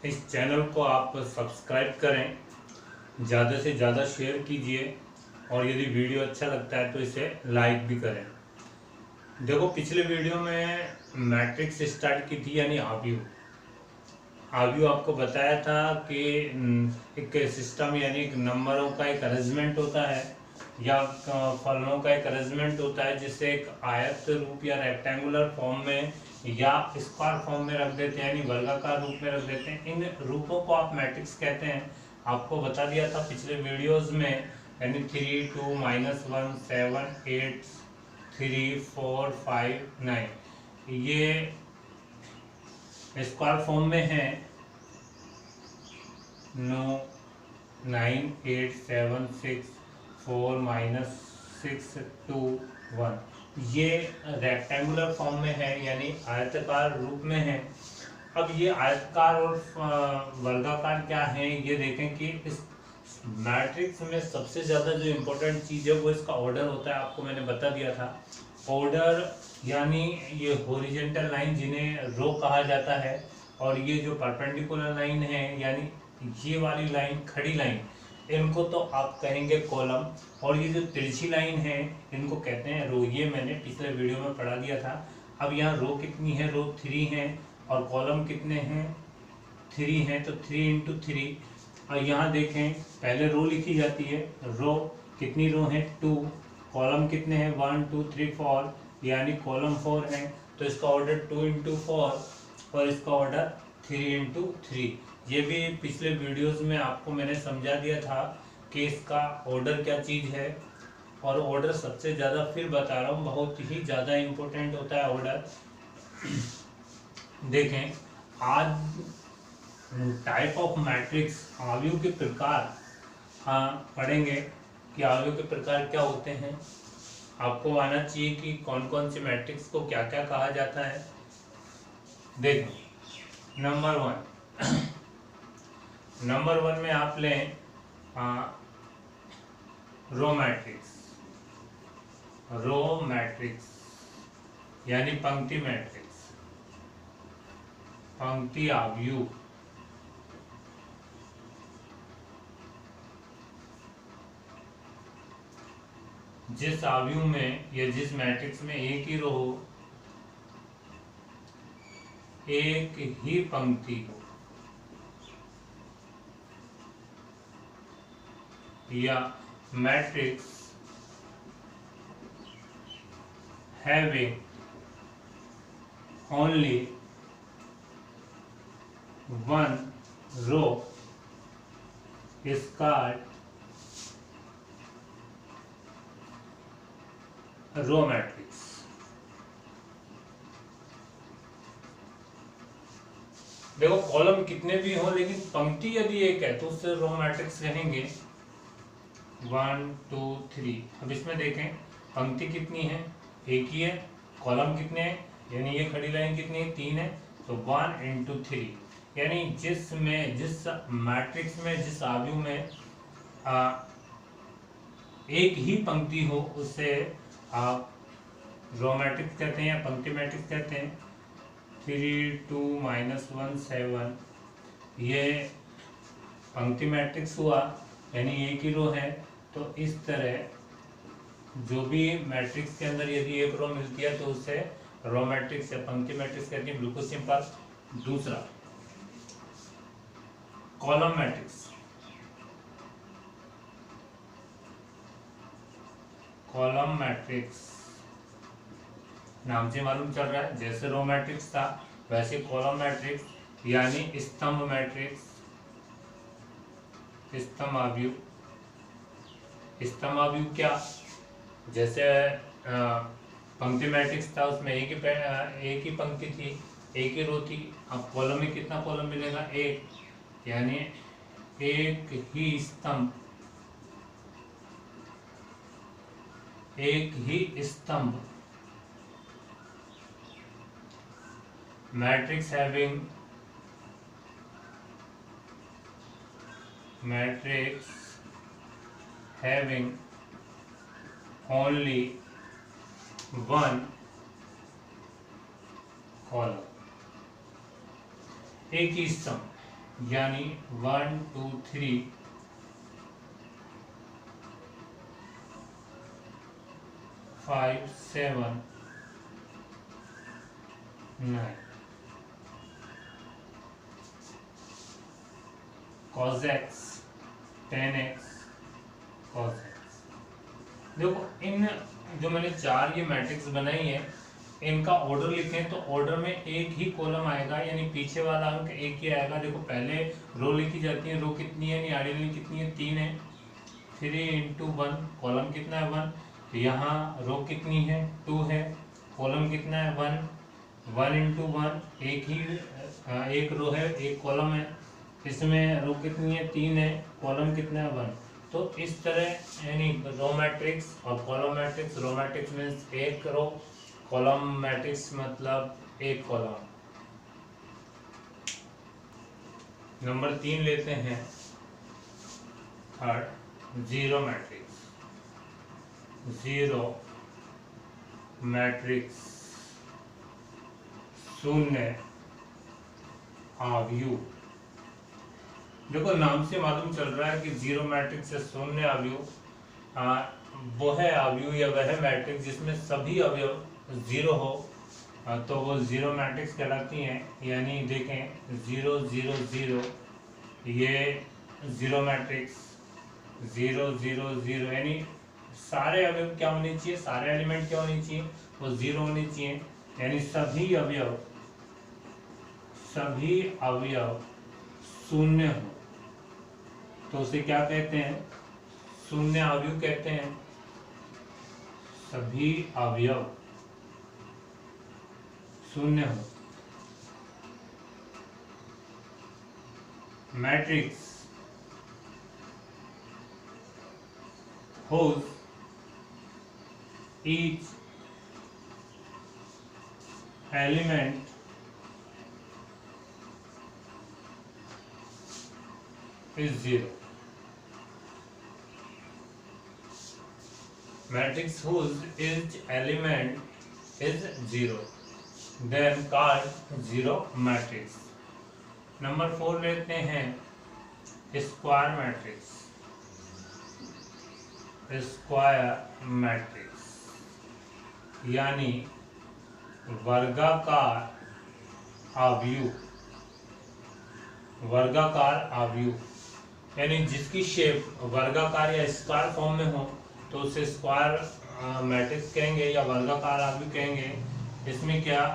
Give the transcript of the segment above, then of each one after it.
इस चैनल को आप सब्सक्राइब करें, ज़्यादा से ज़्यादा शेयर कीजिए और यदि वीडियो अच्छा लगता है तो इसे लाइक भी करें। देखो, पिछले वीडियो में मैट्रिक्स स्टार्ट की थी, यानी आव्यूह। आव्यूह आपको बताया था कि एक सिस्टम यानी एक नंबरों का एक अरेंजमेंट होता है या फलनों का एक अरेंजमेंट होता है, जिसे एक आयत रूप या रेक्टेंगुलर फॉर्म में या स्क्वायर फॉर्म में रख देते हैं, यानी वर्गाकार रूप में रख देते हैं। इन रूपों को आप मैट्रिक्स कहते हैं। आपको बता दिया था पिछले वीडियोस में, यानी 3, 2, -1, 7, 8, 3, 4, 5, 9 ये स्क्वायर फॉर्म में है। 9, 9, 8, 7, 6, 4, -6, 2, 1 ये रेक्टेंगुलर फॉर्म में है, यानी आयताकार रूप में है। अब ये आयताकार और वर्गाकार क्या है, ये देखें कि इस मैट्रिक्स में सबसे ज़्यादा जो इम्पोर्टेंट चीज़ है वो इसका ऑर्डर होता है। आपको मैंने बता दिया था। ऑर्डर यानी ये हॉरिजॉन्टल लाइन जिन्हें रो कहा जाता है, और ये जो परपेंडिकुलर लाइन है यानी ये वाली लाइन, खड़ी लाइन, इनको तो आप कहेंगे कॉलम, और ये जो तिरछी लाइन है इनको कहते हैं रो। ये मैंने पिछले वीडियो में पढ़ा दिया था। अब यहाँ रो कितनी है, रो 3 है, और कॉलम कितने हैं, 3 हैं, तो 3 × 3। और यहाँ देखें, पहले रो लिखी जाती है। रो कितनी रो है, 2। कॉलम कितने हैं, 1, 2, 3, 4, यानी कॉलम 4 है, तो इसका ऑर्डर 2 × 4 और इसका ऑर्डर 3 × 3। ये भी पिछले वीडियोस में आपको मैंने समझा दिया था कि इसका ऑर्डर क्या चीज़ है। और ऑर्डर सबसे ज़्यादा फिर बता रहा हूँ, बहुत ही ज़्यादा इम्पोर्टेंट होता है ऑर्डर। देखें, आज टाइप ऑफ मैट्रिक्स, आव्यूह के प्रकार, हाँ पढ़ेंगे कि आव्यूह के प्रकार क्या होते हैं। आपको आना चाहिए कि कौन कौन से मैट्रिक्स को क्या क्या कहा जाता है। देखो, नंबर 1 में आप लें रो मैट्रिक्स। रो मैट्रिक्स यानी पंक्ति मैट्रिक्स, पंक्ति आव्यूह। जिस आव्यूह में या जिस मैट्रिक्स में एक ही रो हो, एक ही पंक्ति हो, या matrix having only one row is called row matrix. देखो, कॉलम कितने भी हो लेकिन पंक्ति यदि एक है तो उससे रो मैट्रिक्स कहेंगे। 1, 2, 3। अब इसमें देखें, पंक्ति कितनी है, एक ही है। कॉलम कितने हैं, यानी ये खड़ी लाइन कितनी है, 3 है, तो 1 × 3। यानी जिस मैट्रिक्स में, जिस आव्यूह में एक ही पंक्ति हो उसे आप रो मैट्रिक्स कहते हैं या पंक्ति मैट्रिक्स कहते हैं। 3, 2, -1, 7 ये पंक्ति मैट्रिक्स हुआ, यानी एक ही रो है। तो इस तरह जो भी मैट्रिक्स के अंदर यदि एक रो मिलती है तो उसे रो मैट्रिक्स या पंक्ति मैट्रिक्स कहते हैं, बिल्कुल सिंपल। दूसरा, कॉलम मैट्रिक्स। कॉलम मैट्रिक्स नाम से मालूम चल रहा है, जैसे रो मैट्रिक्स था वैसे कॉलम मैट्रिक्स यानी स्तंभ मैट्रिक्स, स्तंभ आव्यूह। स्तंभ आव्यूह क्या, जैसे पंक्ति मैट्रिक्स था उसमें एक ही पंक्ति थी, एक ही रो थी। अब कॉलम में कितना कॉलम मिलेगा, एक, यानी एक ही स्तंभ, एक ही स्तंभ। Matrix having, matrix having only one column, एक ही स्तंभ। यानी 1 2 3 5 7 9 cos x tan x cos x। देखो इन जो मैंने चार ये मैट्रिक्स बनाई है, इनका ऑर्डर लिखें तो ऑर्डर में एक ही कॉलम आएगा, यानी पीछे वाला अंक एक ही आएगा। देखो पहले रो लिखी जाती है, रो कितनी है, आइडियली कितनी है, 3 है, 3 इंटू 1, कॉलम कितना है 1, तो यहाँ रो कितनी है 2 है, कॉलम कितना है 1, 1 इंटू 1, एक रो है एक कॉलम है, इसमें रो कितनी है 3 है, कॉलम कितना है 1। तो इस तरह यानी रो मैट्रिक्स और column matrix, row matrix means एक रो, कॉलम मैट्रिक्स मतलब एक कॉलम। नंबर 3 लेते हैं, third zero matrix. Zero matrix शून्य अवयव। देखो नाम से मालूम चल रहा है कि जीरो मैट्रिक्स से शून्य अवयव वो है अवयव या वह मैट्रिक्स जिसमें सभी अवयव जीरो हो, तो वो जीरो मैट्रिक्स कहलाती हैं। यानी देखें 0 0 0, ये जीरो मैट्रिक्स 0 0 0, यानी सारे अवयव क्या होने चाहिए, सारे एलिमेंट क्या होने चाहिए, वो जीरो होने चाहिए। यानी सभी अवयव शून्य हो तो उसे क्या कहते हैं, शून्य अवयव कहते हैं। सभी अवयव शून्य हो। Matrix whose each element is zero। Matrix whose each element is zero, then called zero matrix। Number 4 लेते हैं, स्क्वायर मैट्रिक्स। स्क्वायर मैट्रिक्स यानी वर्गाकार अवयव। वर्गाकार अवयव यानी जिसकी शेप वर्गाकार या स्क्वायर फॉर्म में हो तो उसे स्क्वायर मैट्रिक्स कहेंगे या वर्गाकार अवयव कहेंगे। इसमें क्या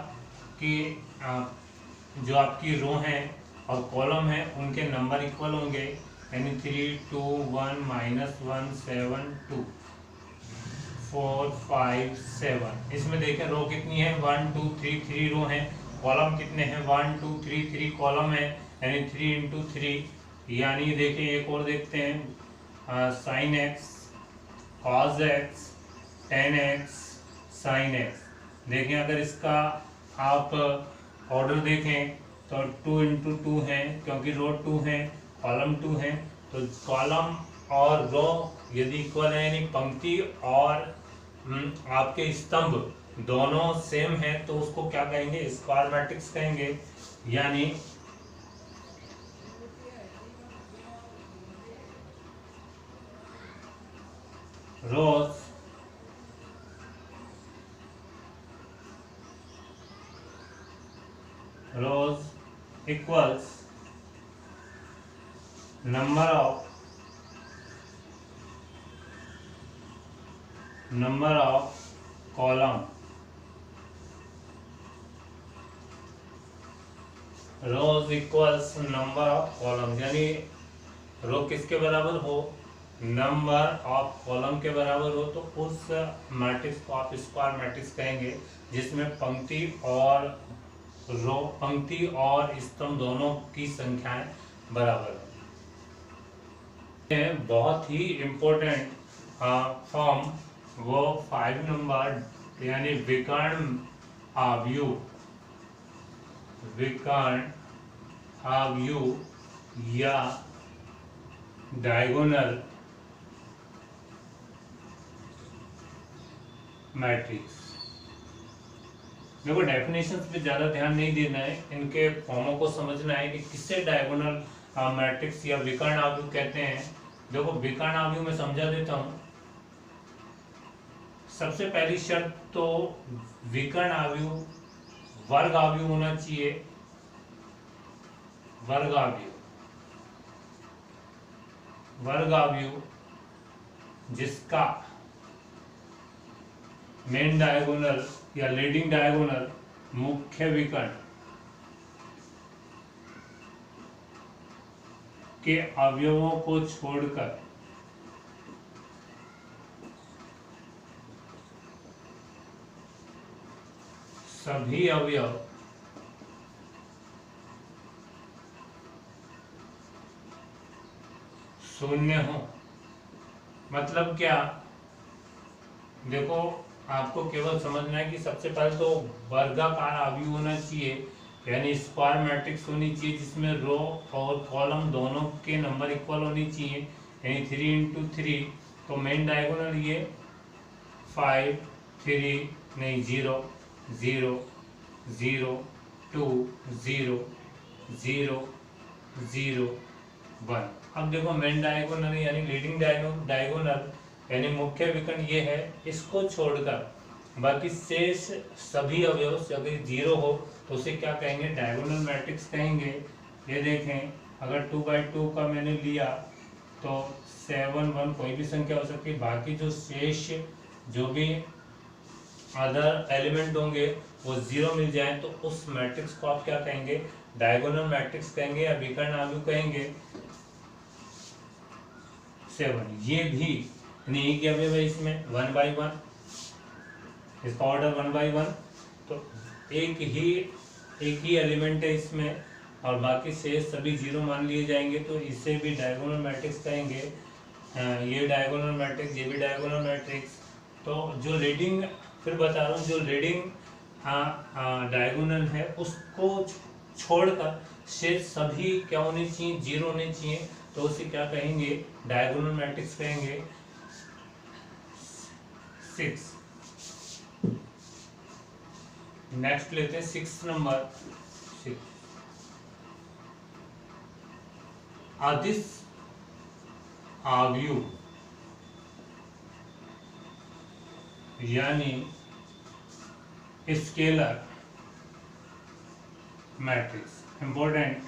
कि जो आपकी रो हैं और कॉलम है उनके नंबर इक्वल होंगे, यानी 3 2 1 -1 7 2 4 5 7। इसमें देखें रो कितनी है 1 2 3, 3 रो हैं, कॉलम कितने हैं 1 2 3, 3 कॉलम है, यानी 3 इंटू 3। यानी देखें एक और देखते हैं, sine x cos x ten x sine x. देखें अगर इसका आप ऑर्डर देखें तो 2 इंटू 2 है, क्योंकि रो 2 है कॉलम 2 है, तो कॉलम और रो यदि इक्वल है यानी पंक्ति और आपके स्तंभ दोनों सेम है तो उसको क्या कहेंगे, स्क्वायर मैट्रिक्स कहेंगे। यानी rows equals number of column। rows equals number of column, यानी रो किसके बराबर हो, नंबर ऑफ कॉलम के बराबर हो, तो उस मैट्रिक्स को आप स्क्वायर मैट्रिक्स कहेंगे जिसमें पंक्ति और स्तंभ दोनों की संख्याएं बराबर है। बहुत ही इम्पोर्टेंट फॉर्म वो 5 नंबर यानी विकर्ण अवयव या डायगोनल मैट्रिक्स। देखो डेफिनेशंस पे ज़्यादा ध्यान नहीं देना है, इनके फॉर्मों को समझना है कि किससे डायगोनल मैट्रिक्स या विकर्ण आव्यूह कहते हैं। देखो विकर्ण आव्यूह में समझा देता हूँ। सबसे पहली शर्त तो विकर्ण आव्यूह वर्ग आव्यूह होना चाहिए। वर्ग आव्यूह जिसका मेन डायगोनल या लीडिंग डायगोनल मुख्य विकर्ण के अवयवों को छोड़कर सभी अवयव शून्य हो। मतलब क्या, देखो आपको केवल समझना है कि सबसे पहले तो वर्गाकार आव्यूह होना चाहिए, यानी स्क्वायर मैट्रिक्स होनी चाहिए जिसमें रो और कॉलम दोनों के नंबर इक्वल होनी चाहिए, यानी 3 × 3। तो मेन डायगोनल ये 5 3 नहीं 0 0 0 2 0 0 0 1। अब देखो मेन डायगोनल यानी लीडिंग डायगोनल यानी मुख्य विकर्ण ये है, इसको छोड़कर बाकी शेष सभी अवयव अगर 0 हो तो उसे क्या कहेंगे, डायगोनल मैट्रिक्स कहेंगे। ये देखें, अगर 2/2 का मैंने लिया तो 7 1 कोई भी संख्या हो सकती है, बाकी जो शेष जो भी अदर एलिमेंट होंगे वो 0 मिल जाए तो उस मैट्रिक्स को आप क्या कहेंगे, डायगोनल मैट्रिक्स कहेंगे या विकर्ण आव्यूह कहेंगे। 7 ये भी नहीं क्या है इसमें 1/1, इसका ऑर्डर 1/1, तो एक ही एलिमेंट है इसमें और बाकी शेष सभी 0 मान लिए जाएंगे, तो इसे भी डायगोनल मैट्रिक्स कहेंगे। ये डायगोनल मैट्रिक्स, ये भी डायगोनल मैट्रिक्स। तो जो लीडिंग, फिर बता रहा हूँ, जो लीडिंग डायगोनल है उसको छोड़कर शेष सभी क्या होने चाहिए, 0 होने चाहिए, तो उसे क्या कहेंगे, डायगोनल मैट्रिक्स कहेंगे। 6 नेक्स्ट लेते हैं 6 नंबर। 6 अदिश आव्यूह यानी scalar matrix. Important,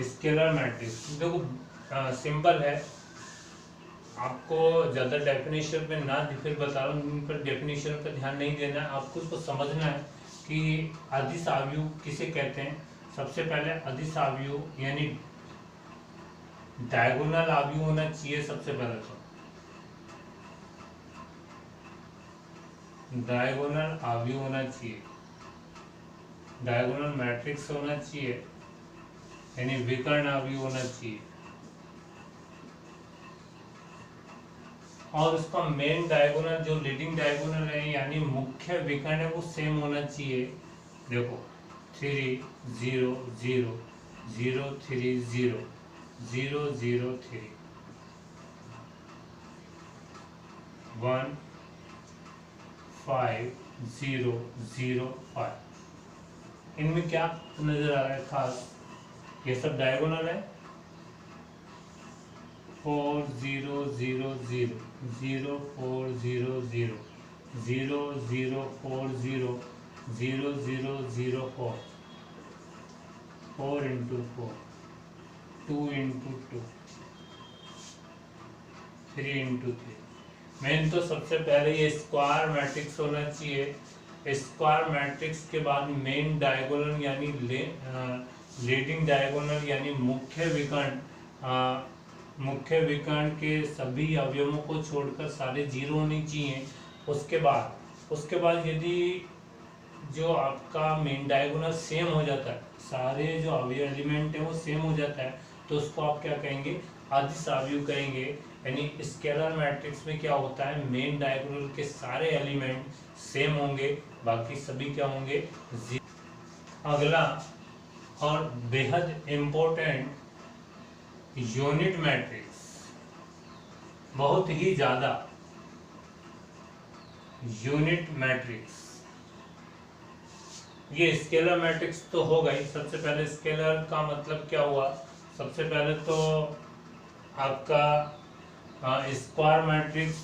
scalar matrix देखो सिंपल है, आपको ज़्यादा डेफिनेशन पे ना फिर बता रहा हूँ, पर डेफिनेशन पर ध्यान नहीं देना है, आपको उसको समझना है कि अदिश आव्यूह किसे कहते हैं। सबसे पहले अदिश आव्यूह यानी डायगोनल आव्यूह होना चाहिए। सबसे पहले तो डायगोनल आव्यूह होना चाहिए, डायगोनल मैट्रिक्स होना चाहिए, यानी विकर्ण आव्यूह होना चाहिए, और उसका मेन डायगोनल जो लीडिंग डायगोनल है यानी मुख्य विकर्ण है वो सेम होना चाहिए। देखो 3 0 0 0 3 0 0 0 3 1 5 0 0 5। इनमें क्या नजर आ रहा है खास, ये सब डायगोनल है। 4 0 0 0 0 4 0 0 0 0 4 0 0 0 0 4 4 × 4 2 × 2 3 × 3। मेन तो सबसे पहले ये स्क्वायर मैट्रिक्स होना चाहिए। स्क्वायर मैट्रिक्स के बाद मेन डायगोनल यानी लीडिंग डायगोनल यानी मुख्य विकर्ण के सभी अवयवों को छोड़कर सारे 0 होने चाहिए। उसके बाद यदि जो आपका मेन डायगोनल सेम हो जाता है, सारे जो अवयव एलिमेंट है वो सेम हो जाता है, तो उसको आप क्या कहेंगे, अदिश आव्यूह कहेंगे। यानी स्केलर मैट्रिक्स में क्या होता है, मेन डायगोनल के सारे एलिमेंट सेम होंगे, बाकी सभी क्या होंगे, 0। अगला और बेहद इम्पोर्टेंट यूनिट मैट्रिक्स, बहुत ही ज्यादा यूनिट मैट्रिक्स। ये स्केलर मैट्रिक्स तो होगा ही। सबसे पहले स्केलर का मतलब क्या हुआ, सबसे पहले तो आपका स्क्वायर मैट्रिक्स,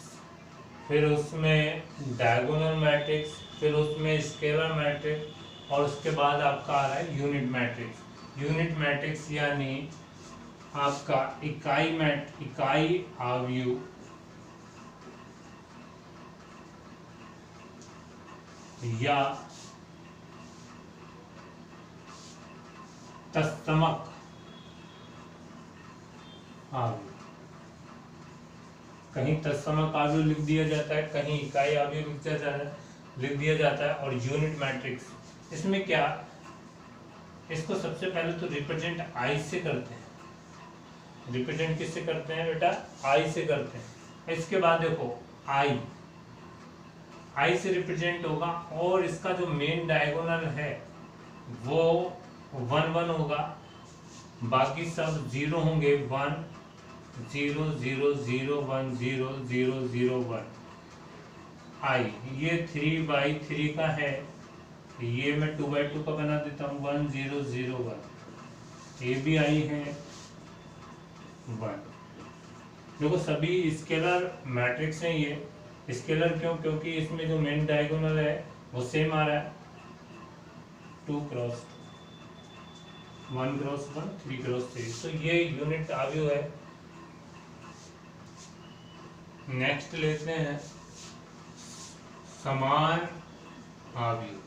फिर उसमें डायगोनल मैट्रिक्स, फिर उसमें स्केलर मैट्रिक्स, और उसके बाद आपका आ रहा है यूनिट मैट्रिक्स। यूनिट मैट्रिक्स यानी आपका इकाई आव्यूह या तत्समक आव्यूह, कहीं तत्समक आव्यूह लिख दिया जाता है, कहीं इकाई आव्यूह लिख दिया जाता है। और यूनिट मैट्रिक्स, इसमें क्या, इसको सबसे पहले तो रिप्रेजेंट आई से करते हैं। रिप्रेजेंट किससे करते हैं बेटा, आई से करते हैं। इसके बाद देखो आई से रिप्रेजेंट होगा, और इसका जो मेन डायगोनल है वो 1 1 होगा, बाकी सब 0 होंगे। 1 0 0 0 1 0 0 0 1 आई। ये 3/3 का है, ये मैं 2/2 का बना देता हूँ। 1 0 0 1 ये भी आई है 1। देखो सभी स्केलर मैट्रिक्स हैं ये। स्केलर क्यों, क्योंकि इसमें जो मेन डायगोनल है वो सेम आ रहा है, 2 क्रॉस 1 क्रॉस 1 3 क्रॉस 3। तो ये यूनिट आव्यूह है। नेक्स्ट लेते हैं समान आव्यूह,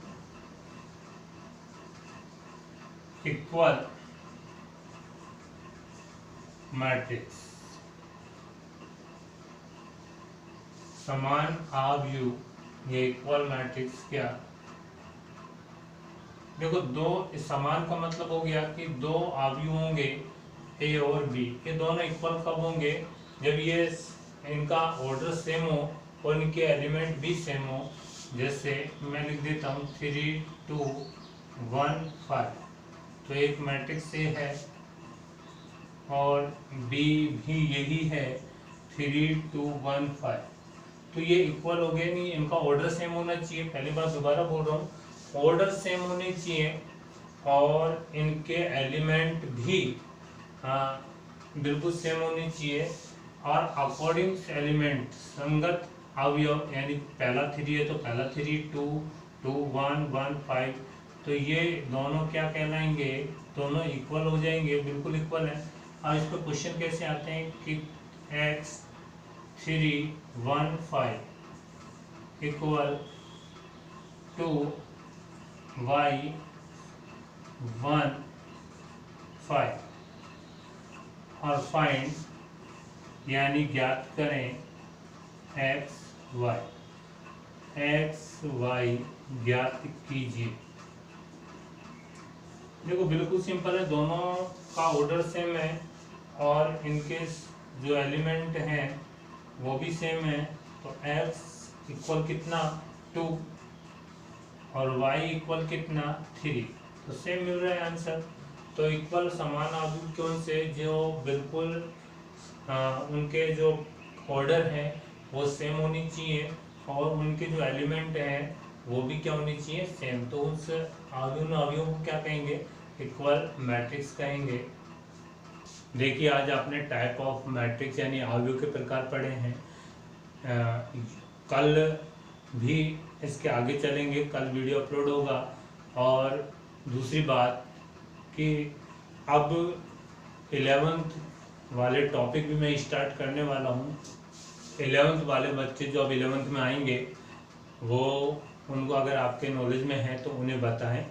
इक्वल मैट्रिक्स। समान आव्यूह ये इक्वल मैट्रिक्स क्या, देखो दो समान का मतलब हो गया कि दो आव्यूह होंगे ए और बी, ये दोनों इक्वल कब होंगे, जब ये इनका ऑर्डर सेम हो और इनके एलिमेंट भी सेम हो। जैसे मैं लिख देता हूँ 3 2 1 5, तो एक मैट्रिक्स ए है और बी भी यही है 3 2 1 5, तो ये इक्वल हो गए नहीं, इनका ऑर्डर सेम होना चाहिए। पहली बार दोबारा बोल रहा हूँ, ऑर्डर सेम होने चाहिए और इनके एलिमेंट भी बिल्कुल सेम होने चाहिए, और अकॉर्डिंग एलिमेंट संगत अवयव, यानी पहला 3 है तो पहला 3 2 2 1 1 5, तो ये दोनों क्या कहलाएंगे, दोनों इक्वल हो जाएंगे, बिल्कुल इक्वल है। और इस पर क्वेश्चन कैसे आते हैं कि x 3 1 5 इक्वल टू y 1 5, और फाइंड यानी ज्ञात करें x y ज्ञात कीजिए। देखो बिल्कुल सिंपल है, दोनों का ऑर्डर सेम है और इनके जो एलिमेंट हैं वो भी सेम है, तो x इक्वल कितना 2 और y इक्वल कितना 3, तो सेम मिल रहा है आंसर। तो इक्वल समान आव्यूह कौन से, जो बिल्कुल उनके जो ऑर्डर है वो सेम होनी चाहिए और उनके जो एलिमेंट हैं वो भी क्या होनी चाहिए, सेम। तो उस आव्यूह को क्या कहेंगे, इक्वल मैट्रिक्स कहेंगे। देखिए आज आपने टाइप ऑफ मैट्रिक्स यानी आव्यूह के प्रकार पढ़े हैं। कल भी इसके आगे चलेंगे, कल वीडियो अपलोड होगा। और दूसरी बात कि अब 11th वाले टॉपिक भी मैं स्टार्ट करने वाला हूँ। 11th वाले बच्चे जो अब 11th में आएंगे वो, उनको अगर आपके नॉलेज में है तो उन्हें बताएं।